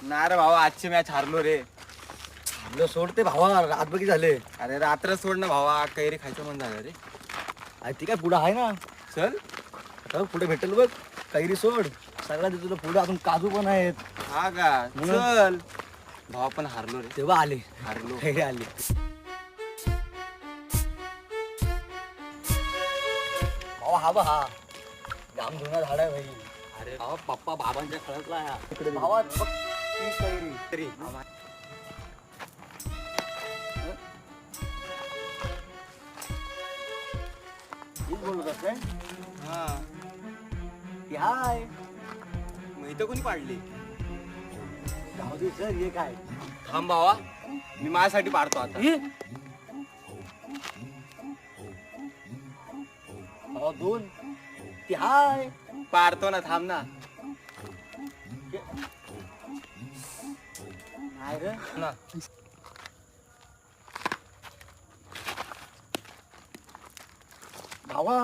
नाही रे भावा, आजची मॅच हारलो रे. आपलं सोडते भावा, रात बघी झाले. अरे रात्र सोड ना भावा, कैरी खायचं मन झालं रे. अरे ती काय पुढं आहे ना, चल. आता पुढे भेटेल बघ. कैरी सोड, सगळ्या देतो पुढे. अजून काजू पण आहेत. हा का? चल भावा, पण हारलो रे. तेव्हा आले, हारलो. कैरी आली. भावा हा बा हा जाम जुना झाड आहे भाई. अरे भावा पप्पा बाबांच्या खळतला आहे. इकडे भावा बघ, ती कैरी. तरी हीच बोलत काय? हा, ती हाय. मग इथं कोणी पाडली? जाऊ दे सर, हे काय? थांब भावा, मी माझ्यासाठी पाडतो आता. हे? भावा दोन. ती हाय. पाडतो ना, थांब ना. नाही रे ना भावा